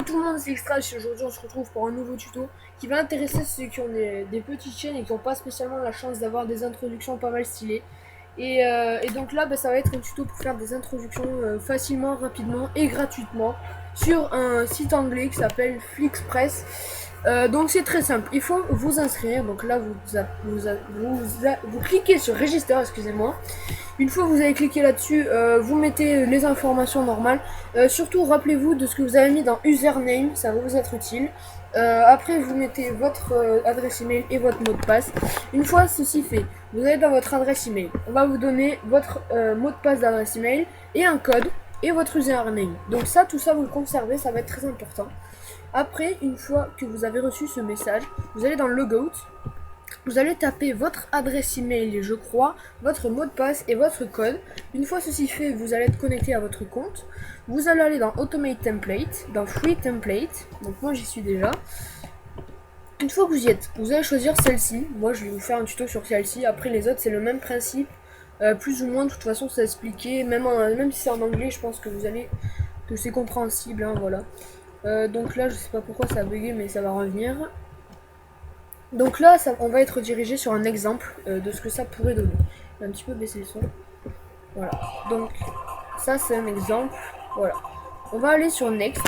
tout le monde, c'est Extrache. Aujourd'hui on se retrouve pour un nouveau tuto qui va intéresser ceux qui ont des petites chaînes et qui n'ont pas spécialement la chance d'avoir des introductions pas mal stylées. Et donc là ça va être un tuto pour faire des introductions facilement, rapidement et gratuitement sur un site anglais qui s'appelle Flixpress. Donc c'est très simple, il faut vous inscrire. Donc là vous cliquez sur Register, excusez-moi. Une fois que vous avez cliqué là-dessus, vous mettez les informations normales. Surtout rappelez-vous de ce que vous avez mis dans username, ça va vous être utile. Après vous mettez votre adresse email et votre mot de passe. Une fois ceci fait, vous allez dans votre adresse email. On va vous donner votre mot de passe d'adresse email et un code et votre username. Donc ça, tout ça vous le conservez, ça va être très important. Après, une fois que vous avez reçu ce message, vous allez dans Logout. Vous allez taper votre adresse email, je crois, votre mot de passe et votre code. Une fois ceci fait, vous allez être connecté à votre compte. Vous allez aller dans Automate Template, dans Free Template. Donc moi j'y suis déjà. Une fois que vous y êtes, vous allez choisir celle-ci. Moi je vais vous faire un tuto sur celle-ci. Après les autres c'est le même principe, plus ou moins. De toute façon c'est expliqué. Même si c'est en anglais, je pense que que c'est compréhensible. Hein, voilà. Donc là je sais pas pourquoi ça a bugué, mais ça va revenir. Donc là, on va être dirigé sur un exemple de ce que ça pourrait donner. Je vais un petit peu baisser le son. Voilà. Donc, ça, c'est un exemple. Voilà. On va aller sur Next.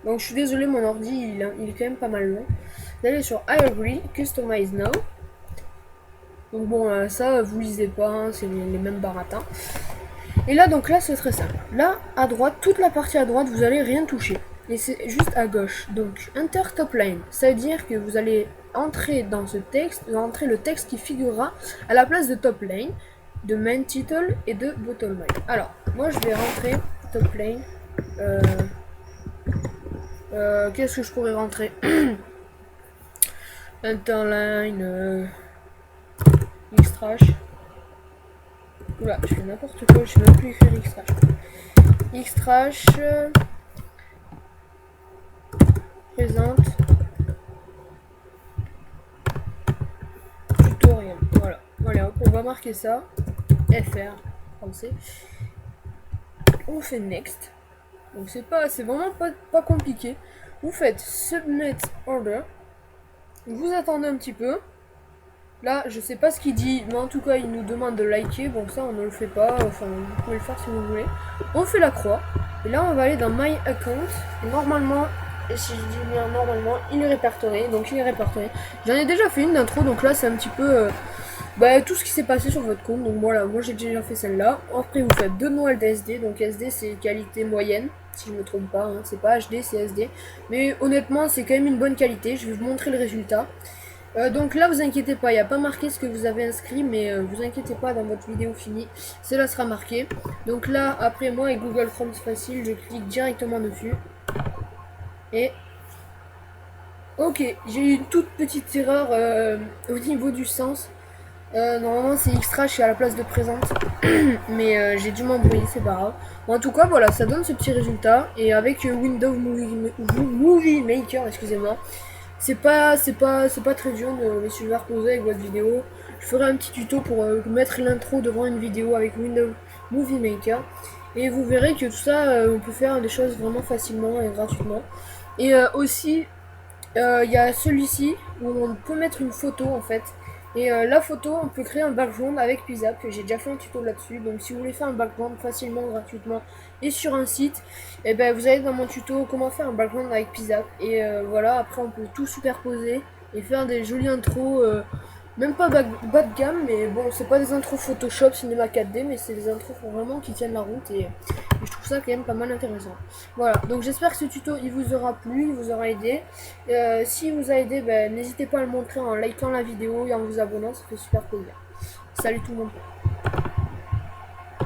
Donc, je suis désolé, mon ordi, il est quand même pas mal long. Vous allez sur I agree, Customize Now. Donc, bon, ça, vous lisez pas, hein, c'est les mêmes baratins. Et là, donc là, c'est très simple. Là, à droite, toute la partie à droite, vous allez rien toucher. Et c'est juste à gauche. Donc, Enter Top Line, ça veut dire que vous allez entrer dans ce texte, entrer le texte qui figurera à la place de Top Line, de Main Title et de Bottom Line. Alors, moi je vais rentrer Top Line. Qu'est-ce que je pourrais rentrer? Interline, Xtrash. Oula, je fais n'importe quoi, je sais même plus écrire Xtrash. Xtrash. Présente tutoriel. Voilà. Voilà, on va marquer ça. FR français. On fait next. Donc c'est vraiment pas compliqué. Vous faites submit order. Vous attendez un petit peu. Là, je sais pas ce qu'il dit, mais en tout cas, il nous demande de liker. Donc ça, on ne le fait pas. Enfin, vous pouvez le faire si vous voulez. On fait la croix. Et là, on va aller dans My Account. Et normalement, et si je dis bien normalement, il est répertorié. Donc il est répertorié. J'en ai déjà fait une d'intro. Donc là, c'est un petit peu tout ce qui s'est passé sur votre compte. Donc voilà, moi j'ai déjà fait celle-là. Après, vous faites deux Noël d'SD. Donc SD, c'est qualité moyenne. Si je me trompe pas, hein. C'est pas HD, c'est SD. Mais honnêtement, c'est quand même une bonne qualité. Je vais vous montrer le résultat. Donc là, vous inquiétez pas, il n'y a pas marqué ce que vous avez inscrit, mais vous inquiétez pas, dans votre vidéo finie, cela sera marqué. Donc là, après moi, avec Google Chrome, c'est facile, je clique directement dessus. Et ok, j'ai eu une toute petite erreur au niveau du sens. Normalement, c'est Xtrash à la place de présente, mais j'ai dû m'embrouiller, c'est pas grave. Bon, en tout cas, voilà, ça donne ce petit résultat. Et avec Windows Movie Maker, excusez-moi. C'est pas très dur de les superposer avec votre vidéo. Je ferai un petit tuto pour mettre l'intro devant une vidéo avec Windows Movie Maker. Et vous verrez que tout ça, on peut faire des choses vraiment facilement et gratuitement. Et aussi, il y a celui-ci où on peut mettre une photo en fait. Et la photo, on peut créer un background avec Pizzap. J'ai déjà fait un tuto là-dessus. Donc si vous voulez faire un background facilement, gratuitement et sur un site, et ben vous allez dans mon tuto comment faire un background avec Pizzap. Et voilà, après on peut tout superposer et faire des jolies intros. Même pas bas de gamme, mais bon, c'est pas des intros Photoshop, Cinema 4D, mais c'est des intros vraiment qui tiennent la route et je trouve ça quand même pas mal intéressant. Voilà, donc j'espère que ce tuto il vous aura plu, il vous aura aidé. Si vous a aidé, ben, n'hésitez pas à le montrer en likant la vidéo et en vous abonnant, ça fait super plaisir. Salut tout le monde.